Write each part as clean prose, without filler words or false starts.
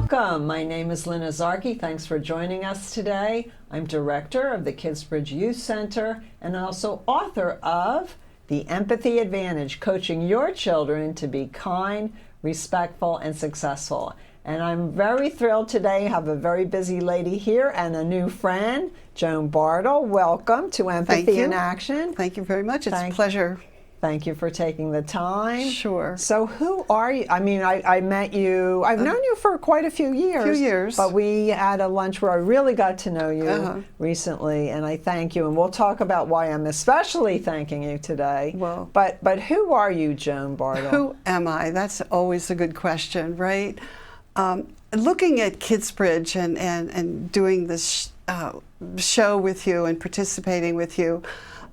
Welcome. My name is Lynne Azarki. Thanks for joining us today. I'm director of the Kidsbridge Youth Center and also author of The Empathy Advantage, Coaching Your Children to be Kind, Respectful, and Successful. And I'm very thrilled today to have a very busy lady here and a new friend, Joan Bartl. Welcome to Empathy in Action. Thank you very much. It's a pleasure. Thank you for taking the time. Sure. So who are you? I mean, I met you, I've known you for quite a few years. But we had a lunch where I really got to know you recently, and I thank you. And we'll talk about why I'm especially thanking you today. Well, but who are you, Joan Bartl? Who am I? That's always a good question, right? Looking at Kidsbridge and doing this show with you and participating with you,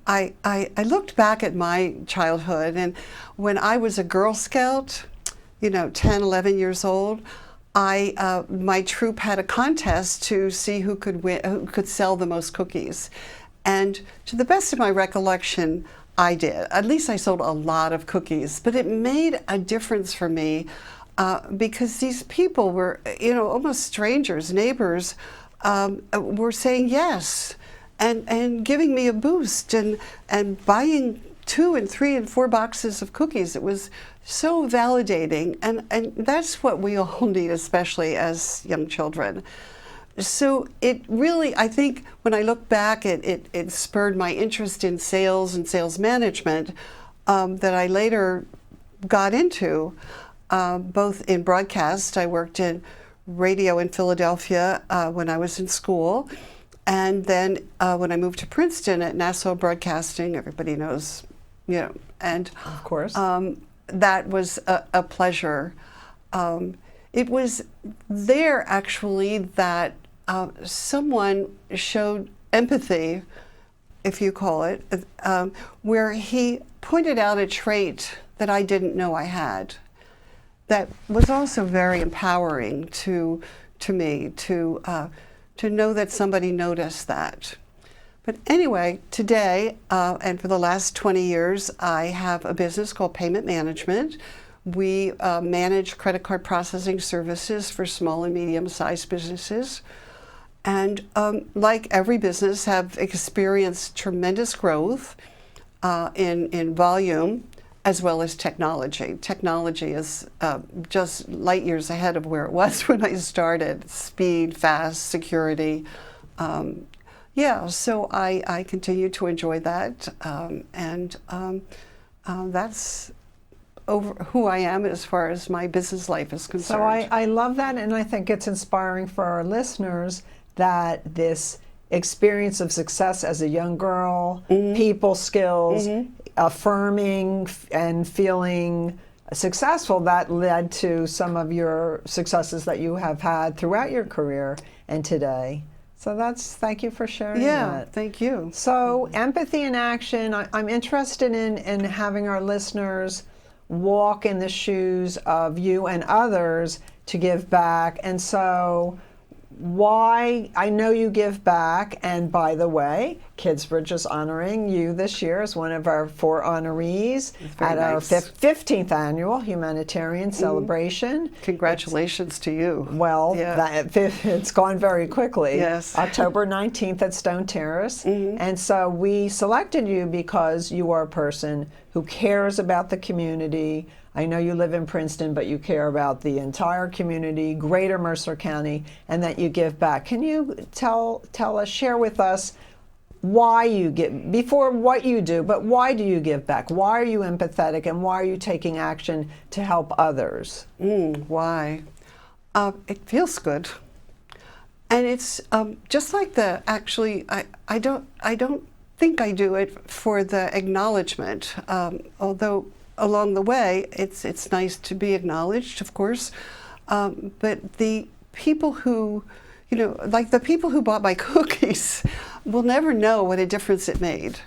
I looked back at my childhood, and when I was a Girl Scout, 10, 11 years old, my troop had a contest to see who could sell the most cookies. And to the best of my recollection, I did. At least I sold a lot of cookies, but it made a difference for me because these people were, almost strangers, neighbors, were saying yes. And giving me a boost and buying 2 and 3 and 4 boxes of cookies. It was so validating, and that's what we all need, especially as young children. So it really, I think when I look back, it spurred my interest in sales and sales management that I later got into, both in broadcast. I worked in radio in Philadelphia when I was in school. And then when I moved to Princeton at Nassau Broadcasting, everybody knows, and of course, that was a pleasure. It was there actually that someone showed empathy, if you call it, where he pointed out a trait that I didn't know I had. That was also very empowering to me to know that somebody noticed that. But anyway, today, and for the last 20 years, I have a business called Payment Management. We manage credit card processing services for small and medium-sized businesses. And like every business, have experienced tremendous growth in volume, as well as technology. Technology is just light years ahead of where it was when I started. Speed, fast, security. So I continue to enjoy that. That's who I am as far as my business life is concerned. So I love that, and I think it's inspiring for our listeners that this experience of success as a young girl, people skills, affirming and feeling successful, that led to some of your successes that you have had throughout your career and today. So thank you for sharing that. Yeah, thank you. So empathy in action, I'm interested in having our listeners walk in the shoes of you and others to give back. And so why, I know you give back, and by the way, Kidsbridge is honoring you this year as one of our 4 honorees at our 15th annual humanitarian celebration. Congratulations to you. Well, it's gone very quickly. Yes. October 19th at Stone Terrace. And so we selected you because you are a person who cares about the community. I know you live in Princeton, but you care about the entire community, greater Mercer County, and that you give back. Can you tell us, share with us why you give, before what you do, but why do you give back? Why are you empathetic, and why are you taking action to help others? Why? It feels good. And it's just like I don't think I do it for the acknowledgement, although along the way, it's nice to be acknowledged, of course, but the people who, like the people who bought my cookies will never know what a difference it made.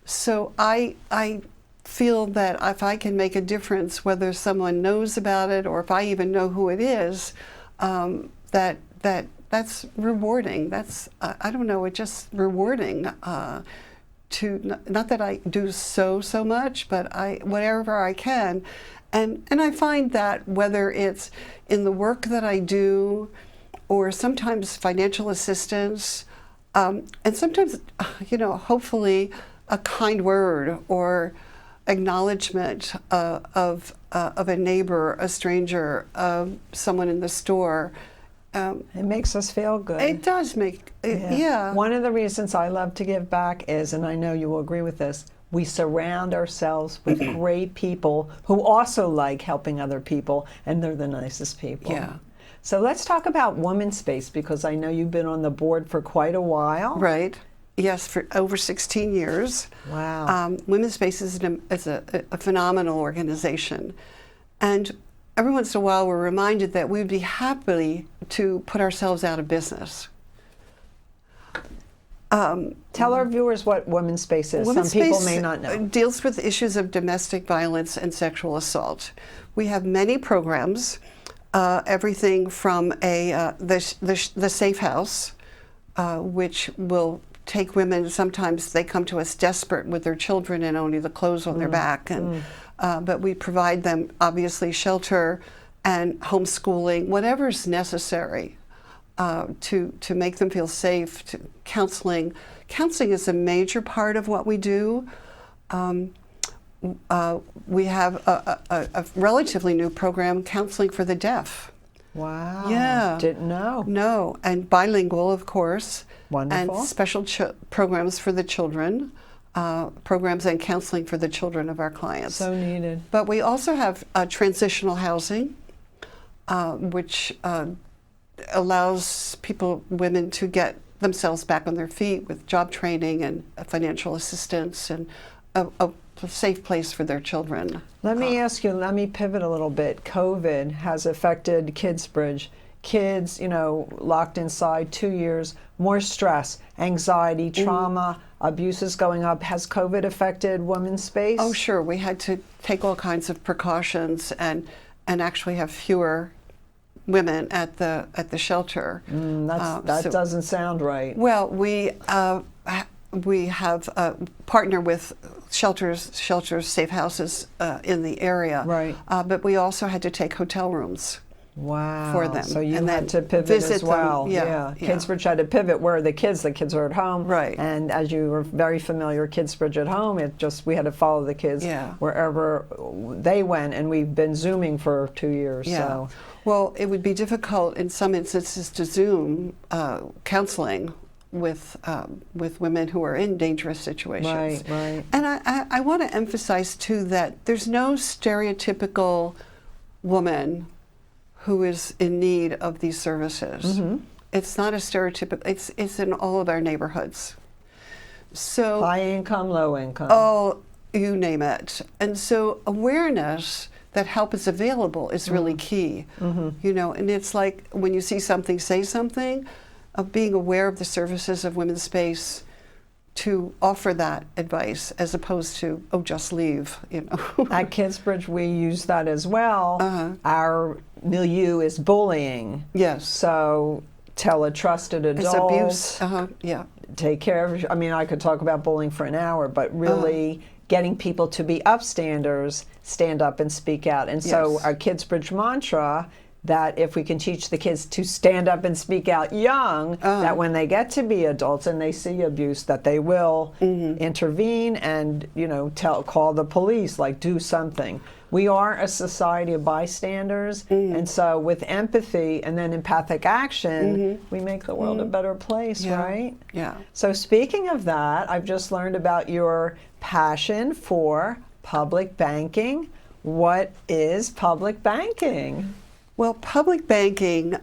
So I feel that if I can make a difference, whether someone knows about it or if I even know who it is, that's rewarding. That's I don't know, it's just rewarding. Not that I do so much, but whatever I can. And I find that whether it's in the work that I do, or sometimes financial assistance, and sometimes, hopefully a kind word or acknowledgement of a neighbor, a stranger, someone in the store. It makes us feel good. It does make, yeah. One of the reasons I love to give back is, and I know you will agree with this, we surround ourselves with great people who also like helping other people, and they're the nicest people. Yeah. So let's talk about Women's Space, because I know you've been on the board for quite a while. Right. Yes, for over 16 years. Wow. Women's Space is a phenomenal organization. And every once in a while, we're reminded that we'd be happy to put ourselves out of business. Tell our viewers what Women's Space is. Women's Some people Space may not know. Deals with issues of domestic violence and sexual assault. We have many programs, everything from the Safe House, which will take women. Sometimes they come to us desperate with their children and only the clothes on their back, and but we provide them obviously shelter and homeschooling, whatever's necessary to make them feel safe. To counseling is a major part of what we do. We have a relatively new program, counseling for the deaf. Wow. Yeah. Didn't know. No, and bilingual, of course. Wonderful. And special programs for the children, programs and counseling for the children of our clients. So needed. But we also have transitional housing, which allows women to get themselves back on their feet with job training and financial assistance and a safe place for their children. Let me ask you, let me pivot a little bit. COVID has affected Kidsbridge. Kids, locked inside 2 years, more stress, anxiety, trauma, abuses going up. Has COVID affected Women's Space? Oh, sure. We had to take all kinds of precautions and actually have fewer women at the shelter. That doesn't sound right. Well, we have partnered with shelters, safe houses in the area. Right. But we also had to take hotel rooms. Wow. For them. So you And had then to pivot visit as well. them. Yeah. Kidsbridge had to pivot. Where are the kids? The kids are at home. Right. And as you were very familiar, Kidsbridge at home, we had to follow the kids wherever they went, and we've been Zooming for 2 years. Yeah. So. Well, it would be difficult in some instances to Zoom counseling with women who are in dangerous situations. Right. And I want to emphasize too that there's no stereotypical woman who is in need of these services. It's not a stereotypical. It's in all of our neighborhoods. So High income, low income. oh, you name it. And so awareness that help is available is really key. And it's like when you see something, say something. Of being aware of the services of Women's Space to offer that advice as opposed to, just leave, At Kidsbridge, we use that as well. Our milieu is bullying. Yes. So tell a trusted adult. It's abuse. Yeah. Take care of. I could talk about bullying for an hour, but really getting people to be upstanders, stand up and speak out. And so our Kidsbridge mantra, that if we can teach the kids to stand up and speak out young, that when they get to be adults and they see abuse, that they will intervene and call the police, do something. We are a society of bystanders, and so with empathy and then empathic action, we make the world a better place, right? Yeah. So speaking of that, I've just learned about your passion for public banking. What is public banking? Well, public banking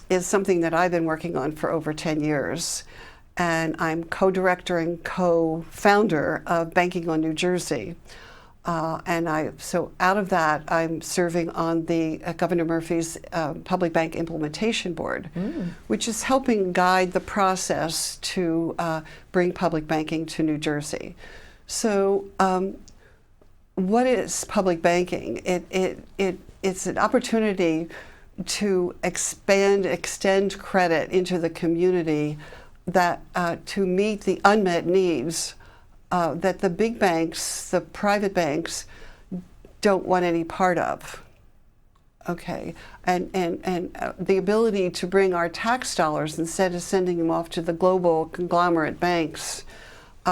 is something that I've been working on for over 10 years. And I'm co-director and co-founder of Banking on New Jersey. So out of that, I'm serving on the Governor Murphy's Public Bank Implementation Board, which is helping guide the process to bring public banking to New Jersey. So what is public banking? It's an opportunity to extend credit into the community that to meet the unmet needs that the big banks, the private banks, don't want any part of. Okay, and the ability to bring our tax dollars, instead of sending them off to the global conglomerate banks,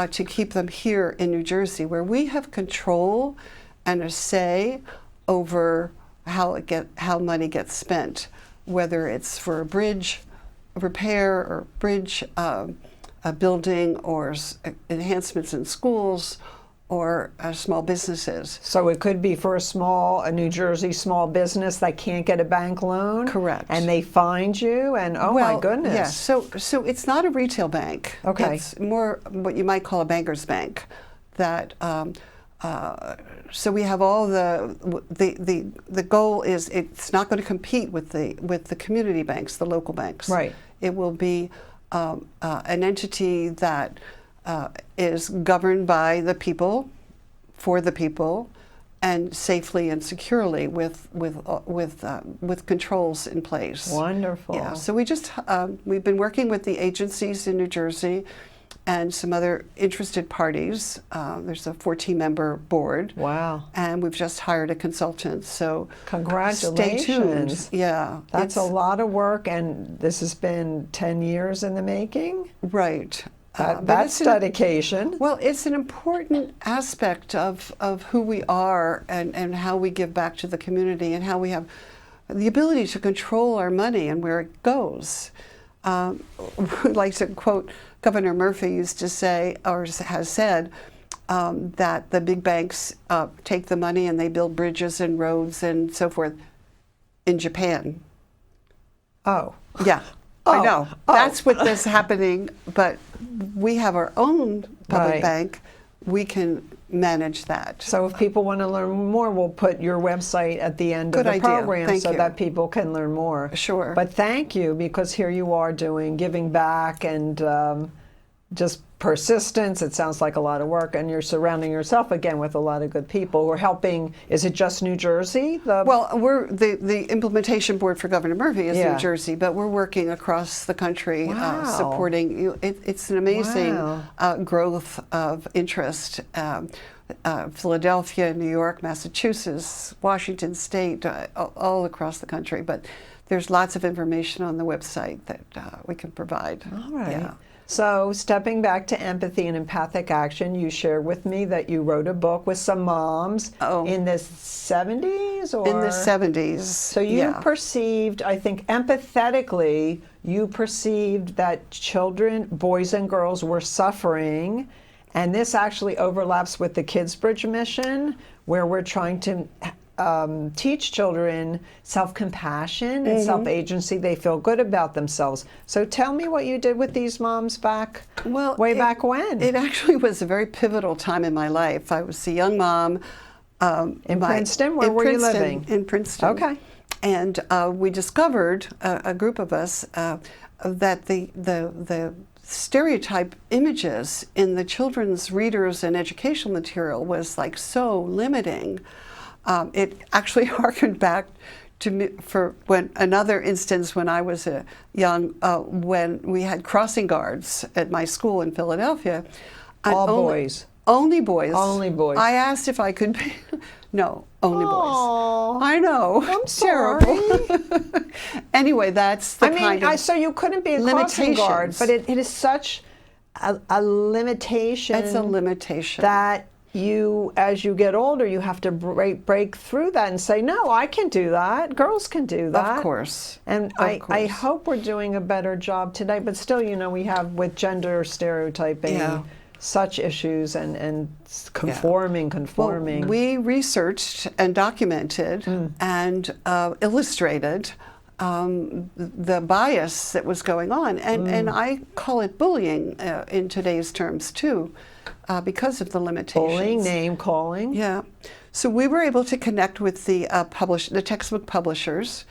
to keep them here in New Jersey, where we have control and a say over how money gets spent, whether it's for a bridge repair or bridge building or enhancements in schools or small businesses. So it could be for a New Jersey small business that can't get a bank loan. Correct. And they find you, and my goodness. Yeah, so it's not a retail bank. Okay. It's more what you might call a banker's bank. That so we have all the goal is it's not going to compete with the community banks, the local banks. Right. It will be an entity that is governed by the people, for the people, and safely and securely with controls in place. Wonderful. Yeah. So we've been working with the agencies in New Jersey and some other interested parties. There's a 14-member board. Wow. And we've just hired a consultant. So congratulations. Stay tuned. Yeah. That's a lot of work, and this has been 10 years in the making. Right. That's dedication. Well, it's an important aspect of who we are and how we give back to the community and how we have the ability to control our money and where it goes. I'd like to quote Governor Murphy used to say, or has said, that the big banks take the money and they build bridges and roads and so forth in Japan. Oh. Yeah. I know. That's what is happening, but we have our own public bank. We can manage that. So if people want to learn more, we'll put your website at the end of the program so that people can learn more. Sure. But thank you, because here you are giving back and just persistence. It sounds like a lot of work, and you're surrounding yourself again with a lot of good people who are helping. Is it just New Jersey? Well, we're the implementation board for Governor Murphy is New Jersey, but we're working across the country supporting you. It's an amazing growth of interest. Philadelphia, New York, Massachusetts, Washington State, all across the country. But there's lots of information on the website that we can provide. All right. Yeah. So stepping back to empathy and empathic action, you shared with me that you wrote a book with some moms in the 70s? In the 70s. So you perceived, I think empathetically, you perceived that children, boys and girls, were suffering. And this actually overlaps with the Kidsbridge mission, where we're trying to teach children self-compassion and self-agency. They feel good about themselves. So tell me what you did with these moms back back when. It actually was a very pivotal time in my life. I was a young mom. In Princeton? Where were you living? In Princeton. Okay. And we discovered, a group of us, that the stereotype images in the children's readers and educational material was like so limiting. It actually harkened back to me for another instance when I was a young, when we had crossing guards at my school in Philadelphia. All boys. Only boys. Only boys. I asked if I could be, no, only boys. I know. I'm sorry. Terrible. Anyway, that's the kind of so you couldn't be a crossing guard, but it is such a limitation. It's a limitation. That you, as you get older, you have to break through that and say, no, I can do that. Girls can do that. Of course. And I hope we're doing a better job today, but still, we have with gender stereotyping such issues and conforming. Well, we researched and documented and illustrated the bias that was going on. And I call it bullying in today's terms, too. Because of the limitations. Bullying, name calling. Yeah. So we were able to connect with the textbook publishers,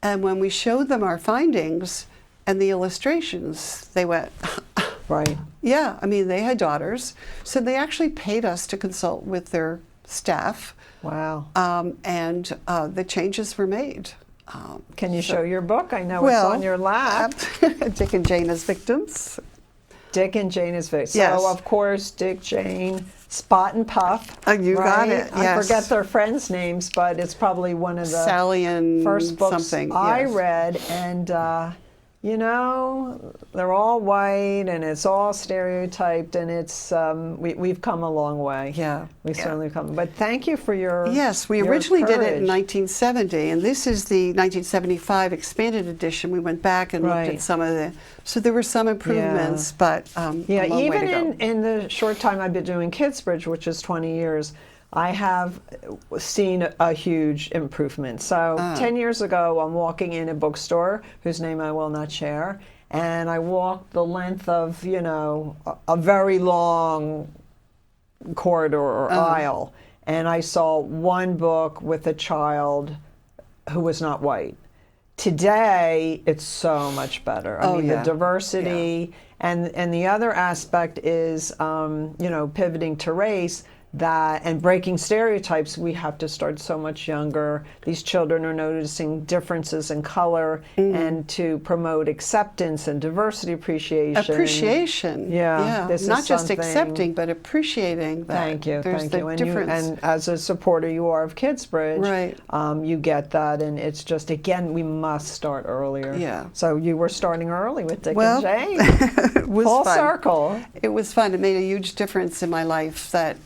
and when we showed them our findings and the illustrations, they went, right. Yeah, I mean, they had daughters, so they actually paid us to consult with their staff. Wow. And the changes were made. Can you show your book? I know it's on your lap. Dick and Jane as Victims. Dick and Jane is victims. Yes. So, of course, Dick, Jane, Spot and Puff. You got it, I yes. forget their friends' names, but it's probably one of the Sally and first books something, I yes. read. And, you know, they're all white and it's all stereotyped, and it's we've come a long way. Yeah, We've yeah. certainly come. But thank you for your Yes, we your originally did it in courage. 1970, and this is the 1975 expanded edition. We went back and looked Right. at some of the, so there were some improvements, but Yeah, a long way even to go. in the short time I've been doing Kidsbridge, which is 20 years, I have seen a huge improvement. So 10 years ago, I'm walking in a bookstore whose name I will not share, and I walked the length of, you know, a very long corridor or aisle, and I saw one book with a child who was not white. Today, it's so much better. I mean, yeah. the diversity, and the other aspect is, you know, pivoting to race, that and breaking stereotypes. We have to start so much younger. These children are noticing differences in color, and to promote acceptance and diversity appreciation. Appreciation. Yeah, this is not just something- accepting, but appreciating that. Thank you, There's thank the you. And, difference. and as a supporter you are of Kidsbridge, Right. you get that, and it's just, again, we must start earlier. Yeah. So you were starting early with Dick Well, and Jane. it was Full fun. circle. It was fun. It made a huge difference in my life that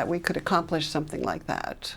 we could accomplish something like that.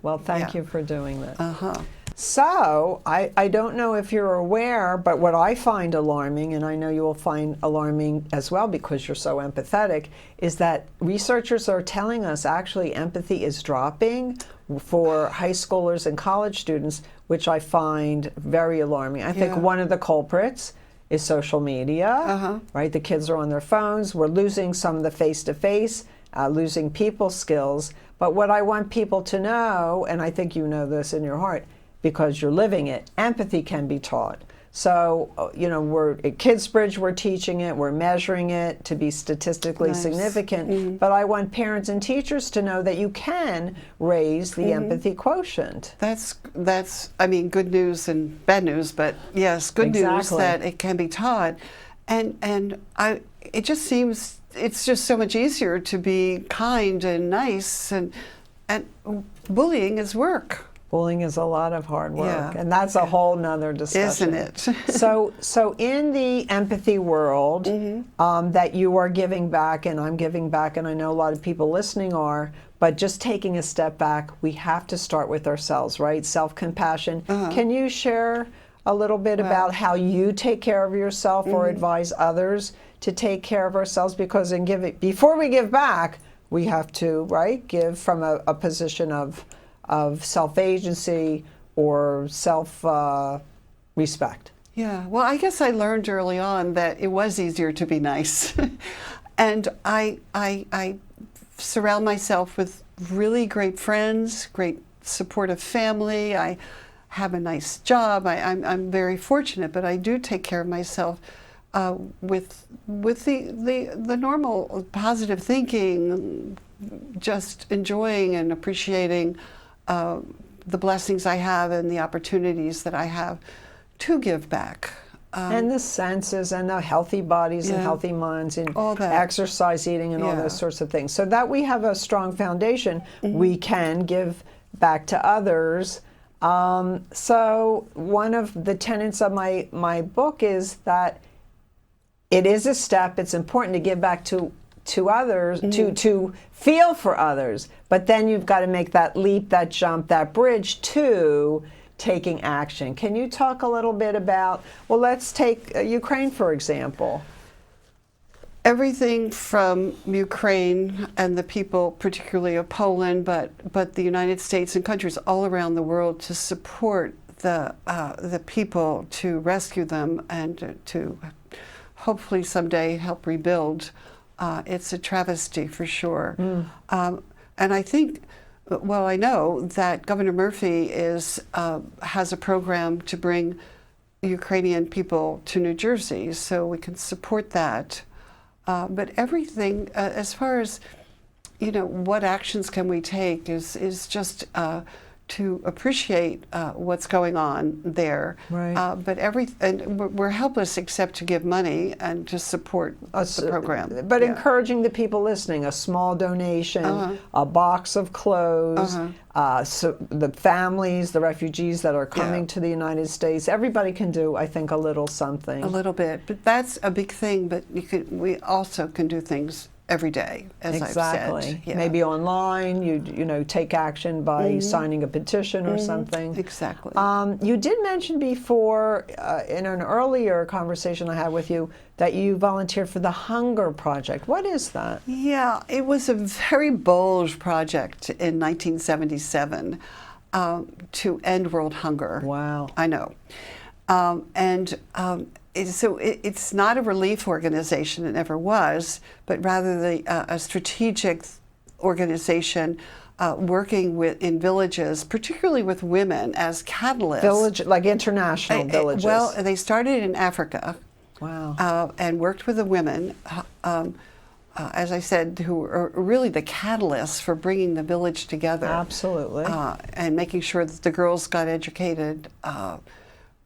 Well, thank Yeah. you for doing that. Uh-huh. So, I don't know if you're aware, but what I find alarming, and I know you will find alarming as well because you're so empathetic, is that researchers are telling us actually empathy is dropping for high schoolers and college students, which I find very alarming. I think Yeah. one of the culprits is social media, right? The kids are on their phones. We're losing some of the face-to-face, losing people skills. But what I want people to know, and I think you know this in your heart, because you're living it, empathy can be taught. So, you know, we're at Kidsbridge, we're teaching it, we're measuring it to be statistically Nice. significant. But I want parents and teachers to know that you can raise the empathy quotient. That's I mean, good news and bad news, but yes, good news Exactly. that it can be taught, and it just seems it's just so much easier to be kind and nice, and bullying is work, Bullying is a lot of hard work, Yeah. and that's a whole nother discussion. isn't it? So in the empathy world, that you are giving back, and I'm giving back, and I know a lot of people listening are, but just taking a step back, we have to start with ourselves, right? Self-compassion. Can you share a little bit about how you take care of yourself or advise others to take care of ourselves? Because before we give back, we have to, right, give from a position of self-agency or self-respect. Yeah, well, I guess I learned early on that it was easier to be nice. And I surround myself with really great friends, great supportive family. I have a nice job. I'm very fortunate, but I do take care of myself with the normal positive thinking, just enjoying and appreciating the blessings I have and the opportunities that I have to give back. And the senses and the healthy bodies and Yeah. healthy minds and All that. exercise, eating, and all Yeah. those sorts of things. So that we have a strong foundation, we can give back to others. So one of the tenets of my book is that it is a step. It's important to give back to others, to feel for others. But then you've got to make that leap, that jump, that bridge to taking action. Can you talk a little bit about, well, let's take Ukraine, for example. Everything from Ukraine and the people, particularly of Poland, but the United States and countries all around the world to support the people, to rescue them, and to hopefully someday help rebuild. It's a travesty for sure. And I think, well, I know that Governor Murphy has a program to bring Ukrainian people to New Jersey, so we can support that. But everything, as far as, you know, what actions can we take is just to appreciate what's going on there. Right. But we're helpless except to give money and to support the program. But encouraging the people listening, a small donation, a box of clothes, so the families, the refugees that are coming to the United States, everybody can do, I think, a little something. A little bit, but that's a big thing. But we also can do things every day, as I've said. Yeah. Maybe online, you know, take action by signing a petition or something. Exactly. You did mention before, in an earlier conversation I had with you, that you volunteered for the Hunger Project. What is that? Yeah, it was a very bold project in 1977 to end world hunger. Wow. I know. It's not a relief organization, it never was, but rather a strategic organization working in villages, particularly with women as catalysts. Like international villages. Well, they started in Africa. Wow. And worked with the women, as I said, who are really the catalysts for bringing the village together. Absolutely. And making sure that the girls got educated.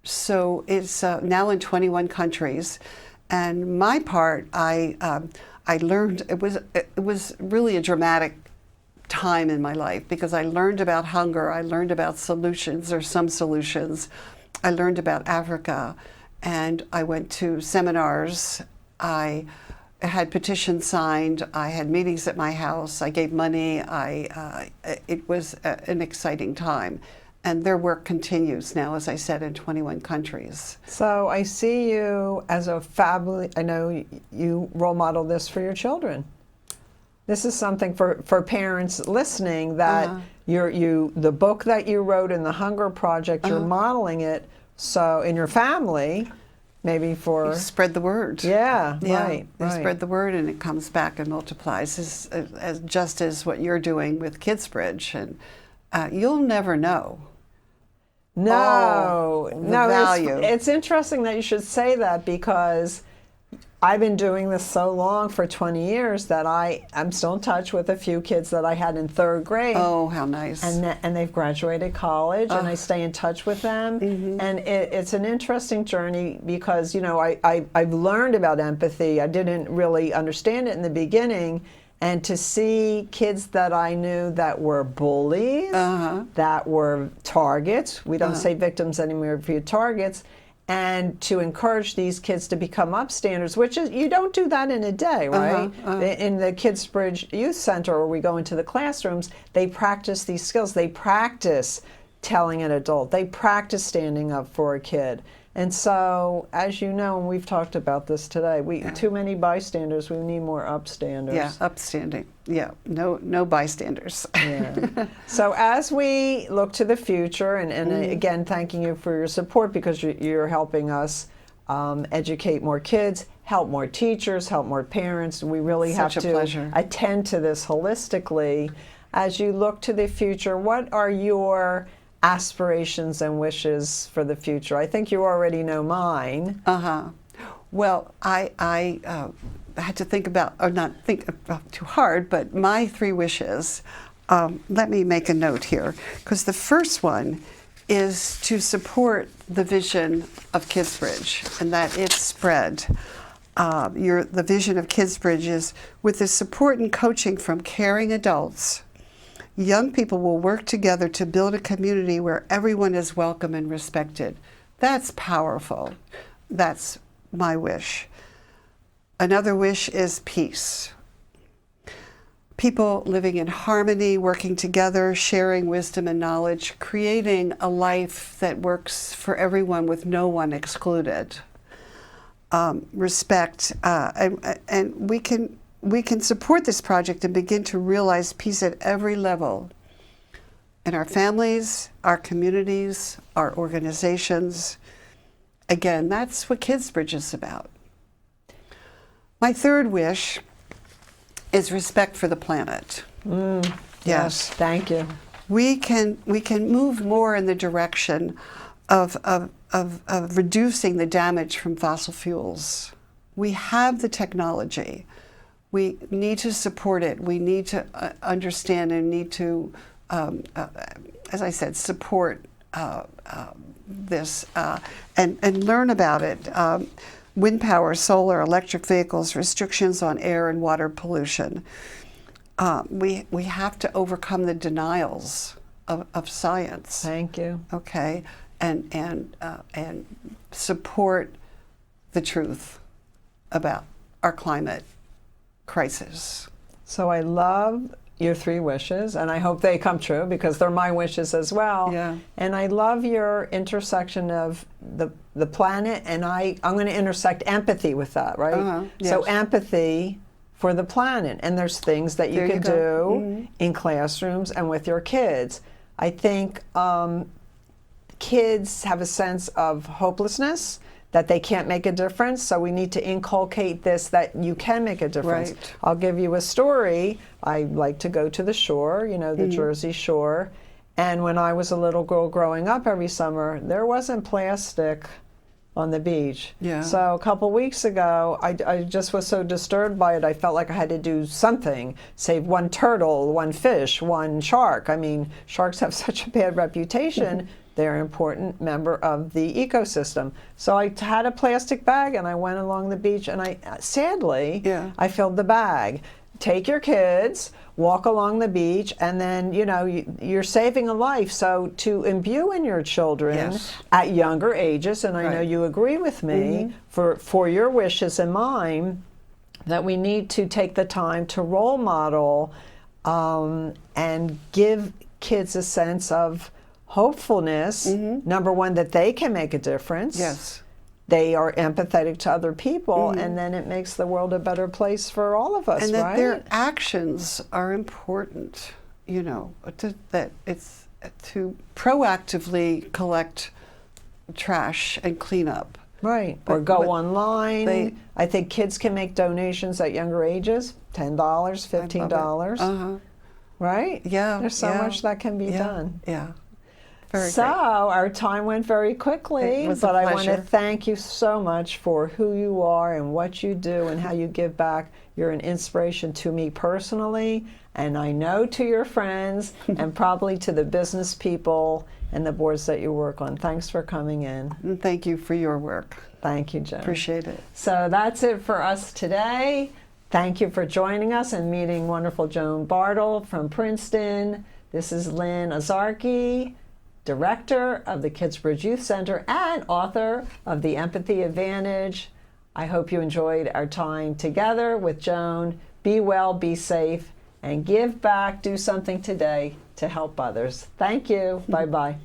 So it's now in 21 countries, and my part, I learned it was really a dramatic time in my life because I learned about hunger, I learned about solutions or some solutions, I learned about Africa, and I went to seminars. I had petitions signed. I had meetings at my house. I gave money. It was an exciting time. And their work continues now, as I said, in 21 countries. So I see you as a family. I know you role model this for your children. This is something for parents listening that the book that you wrote in the Hunger Project, you're modeling it. So in your family, maybe for you spread the word. Yeah, right. You spread the word, and it comes back and multiplies, just as what you're doing with Kidsbridge, and you'll never know. No, value. It's interesting that you should say that because I've been doing this so long, for 20 years, that I'm still in touch with a few kids that I had in 3rd grade. Oh, how nice. And they've graduated college, and I stay in touch with them. And it's an interesting journey because, you know, I've learned about empathy. I didn't really understand it in the beginning. And to see kids that I knew that were bullies, that were targets, we don't say victims anymore, for targets, and to encourage these kids to become upstanders, which is, you don't do that in a day, right? In the Kidsbridge Youth Center, where we go into the classrooms, they practice these skills. They practice telling an adult. They practice standing up for a kid. And so, as you know, and we've talked about this today, too many bystanders, we need more upstanders. Yeah, upstanding. Yeah, no bystanders. Yeah. So as we look to the future, and again, thanking you for your support, because you're helping us educate more kids, help more teachers, help more parents. We really have to attend to this holistically. As you look to the future, what are your aspirations and wishes for the future? I think you already know mine. Well, I had to think about, or not think about too hard, but my 3 wishes. Let me make a note here, because the first one is to support the vision of Kidsbridge and that it's spread. The vision of Kidsbridge is, with the support and coaching from caring adults, young people will work together to build a community where everyone is welcome and respected. That's powerful. That's my wish. Another wish is peace. People living in harmony, working together, sharing wisdom and knowledge, creating a life that works for everyone with no one excluded. Respect, and we can support this project and begin to realize peace at every level, in our families, our communities, our organizations. Again, that's what Kidsbridge is about. My 3rd wish is respect for the planet. Yes, thank you. We can move more in the direction of reducing the damage from fossil fuels. We have the technology. We need to support it. We need to understand and need to as I said, support this and learn about it. Wind power, solar, electric vehicles, restrictions on air and water pollution. We have to overcome the denials of science. Thank you. Okay, and support the truth about our climate crisis. So I love your 3 wishes, and I hope they come true because they're my wishes as well. Yeah. And I love your intersection of the planet, and I'm going to intersect empathy with that, right? Yes. So empathy for the planet, and there's things that you can do in classrooms and with your kids. I think kids have a sense of hopelessness, that they can't make a difference, so we need to inculcate this, that you can make a difference. Right. I'll give you a story. I like to go to the shore, the Jersey Shore, and when I was a little girl growing up every summer, there wasn't plastic on the beach. Yeah. So a couple weeks ago, I just was so disturbed by it, I felt like I had to do something, save 1 turtle, 1 fish, 1 shark. I mean, sharks have such a bad reputation. They're an important member of the ecosystem. So I had a plastic bag and I went along the beach, and sadly, I filled the bag. Take your kids, walk along the beach, and then, you're saving a life. So to imbue in your children at younger ages, and I know you agree with me, for your wishes and mine, that we need to take the time to role model and give kids a sense of hopefulness, number one, that they can make a difference. Yes. They are empathetic to other people, and then it makes the world a better place for all of us, and that right? their actions are important, that it's to proactively collect trash and clean up. Right, or go online. I think kids can make donations at younger ages, $10, $15. Right? Yeah. There's so much that can be done. Yeah. Very so great. Our time went very quickly, It was a but I want to pleasure. thank you so much for who you are and what you do and how you give back. You're an inspiration to me personally, and I know to your friends, and probably to the business people and the boards that you work on. Thanks for coming in. And thank you for your work. Thank you, Joan. Appreciate it. So that's it for us today. Thank you for joining us and meeting wonderful Joan Bartl from Princeton. This is Lynne Azarki, Director of the Kidsbridge Youth Center and author of The Empathy Advantage. I hope you enjoyed our time together with Joan. Be well, be safe, and give back. Do something today to help others. Thank you. Bye-bye.